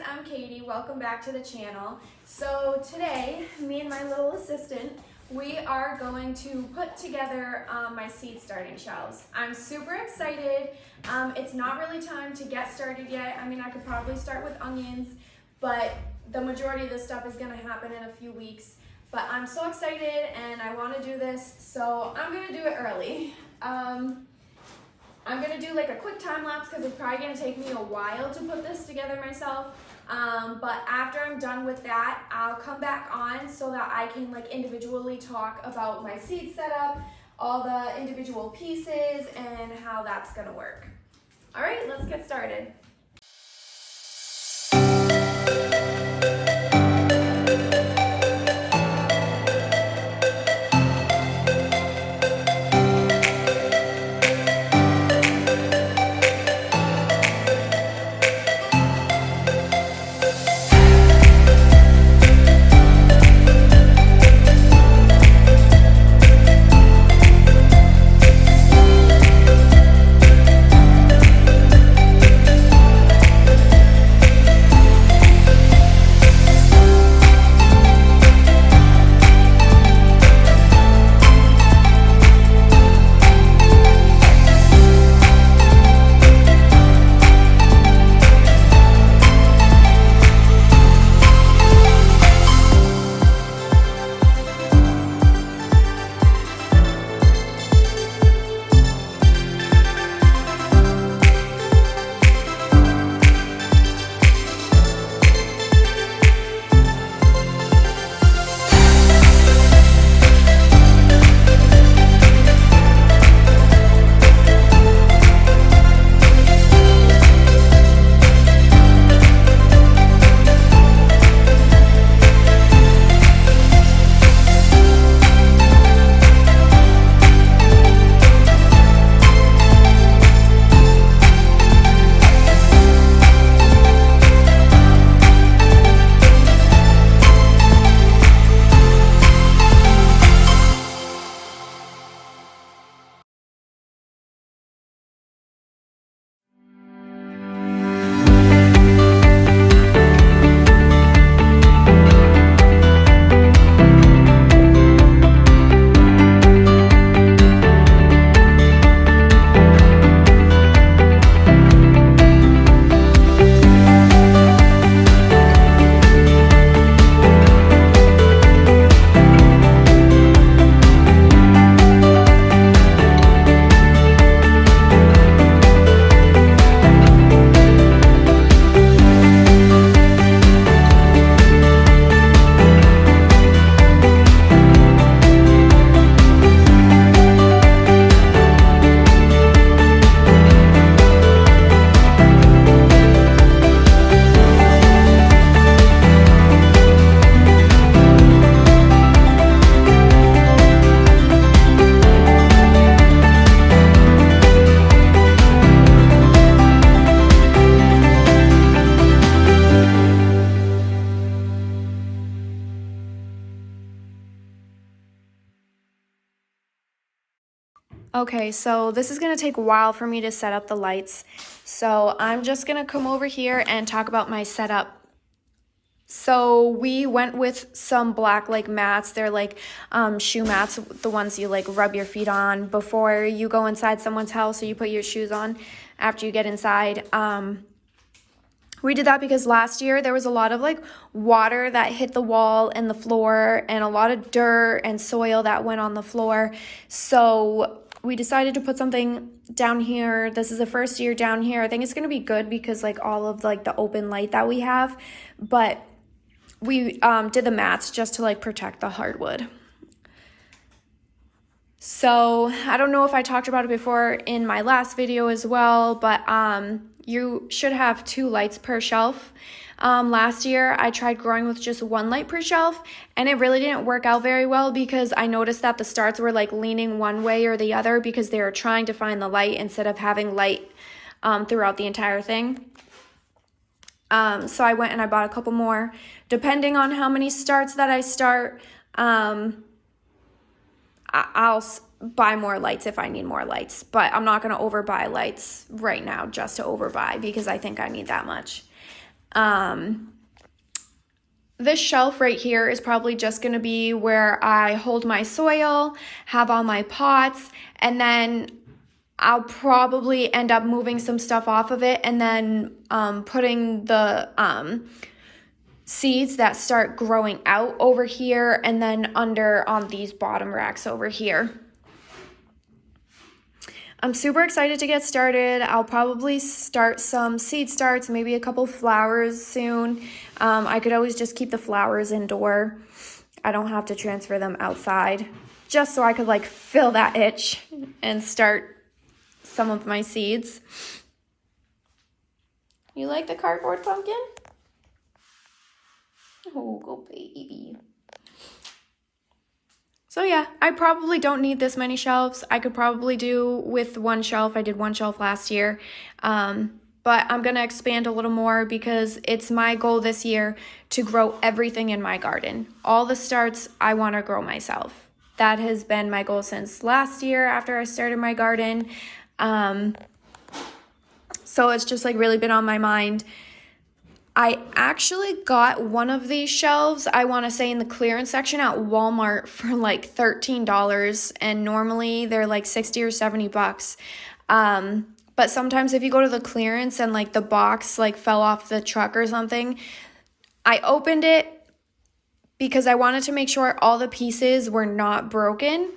I'm Katie. Welcome back to the channel. So today, me and my little assistant, we are going to put together my seed starting shelves. I'm super excited. It's not really time to get started yet. I mean, I could probably start with onions, but the majority of this stuff is gonna happen in a few weeks. But I'm so excited and I wanna do this, so I'm gonna do it early. I'm gonna do like a quick time lapse because it's probably gonna take me a while to put this together myself. But after I'm done with that, I'll come back on so that I can like individually talk about my seed setup, all the individual pieces, and how that's gonna work. All right, let's get started. Okay, so this is gonna take a while for me to set up the lights. So I'm just gonna come over here and talk about my setup. So we went with some black like mats. They're like shoe mats, the ones you like rub your feet on before you go inside someone's house, so you put your shoes on after you get inside. We did that because last year there was a lot of like water that hit the wall and the floor and a lot of dirt and soil that went on the floor. So we decided to put something down here. This is the first year down here. I think it's going to be good because like all of like the open light that we have, but we did the mats just to like protect the hardwood. So I don't know if I talked about it before in my last video as well, but you should have 2 lights per shelf. Last year I tried growing with just 1 light per shelf, and it really didn't work out very well because I noticed that the starts were like leaning one way or the other because they were trying to find the light instead of having light throughout the entire thing. So I went and I bought a couple more. Depending on how many starts that I start, I'll buy more lights if I need more lights, but I'm not going to overbuy lights right now just to overbuy because I think I need that much. This shelf right here is probably just going to be where I hold my soil, have all my pots, and then I'll probably end up moving some stuff off of it and then putting the seeds that start growing out over here and then under on these bottom racks over here. I'm super excited to get started. I'll probably start some seed starts, maybe a couple flowers soon. I could always just keep the flowers indoor. I don't have to transfer them outside, just so I could like fill that itch and start some of my seeds. You like the cardboard pumpkin? Oh, go baby. So yeah, I probably don't need this many shelves. I could probably do with one shelf. I did one shelf last year. But I'm going to expand a little more because it's my goal this year to grow everything in my garden. All the starts I want to grow myself. That has been my goal since last year after I started my garden. So it's just like really been on my mind. I actually got one of these shelves, I want to say in the clearance section at Walmart for like $13, and normally they're like 60 or 70 bucks. But sometimes if you go to the clearance and like the box like fell off the truck or something, I opened it because I wanted to make sure all the pieces were not broken.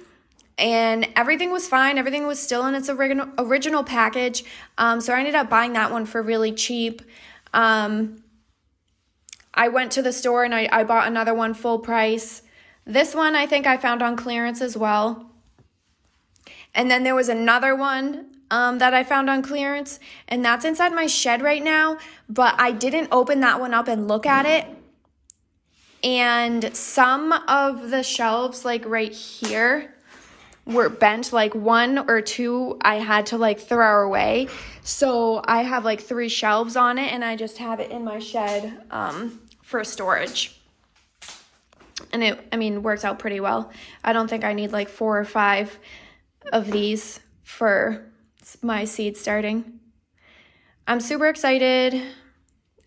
And everything was fine. Everything was still in its original package. So I ended up buying that one for really cheap. I went to the store and I bought another one full price. This one I think I found on clearance as well. And then there was another one that I found on clearance, and that's inside my shed right now. But I didn't open that one up and look at it. And some of the shelves, like right here, were bent. Like one or two I had to like throw away. So I have like 3 shelves on it, and I just have it in my shed for storage. And it works out pretty well. I don't think I need like 4 or 5 of these for my seed starting. I'm super excited.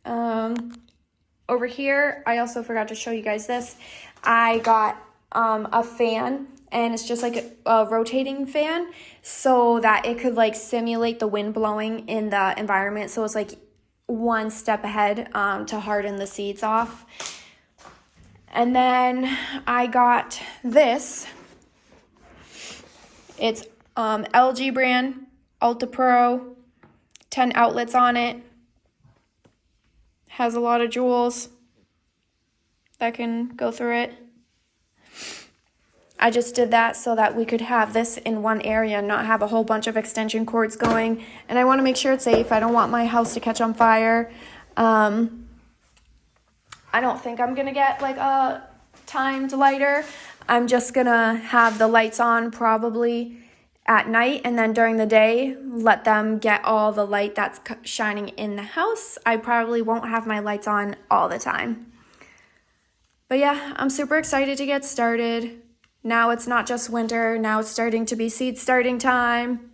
Over here, I also forgot to show you guys this. I got a fan, and it's just like a rotating fan so that it could like simulate the wind blowing in the environment. So it's like one step ahead to harden the seeds off. And then I got this. It's LG brand, Ultra Pro, 10 outlets on it. Has a lot of jewels that can go through it. I just did that so that we could have this in one area and not have a whole bunch of extension cords going. And I want to make sure it's safe. I don't want my house to catch on fire. I don't think I'm going to get like a timed lighter. I'm just going to have the lights on probably at night, and then during the day, let them get all the light that's shining in the house. I probably won't have my lights on all the time. But yeah, I'm super excited to get started. Now it's not just winter, now it's starting to be seed starting time.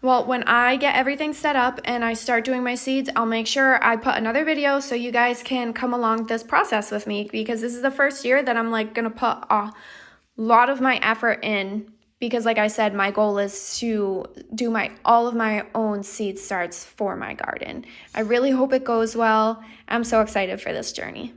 Well, when I get everything set up and I start doing my seeds, I'll make sure I put another video so you guys can come along this process with me, because this is the first year that I'm like gonna put a lot of my effort in, because like I said, my goal is to do all of my own seed starts for my garden. I really hope it goes well. I'm so excited for this journey.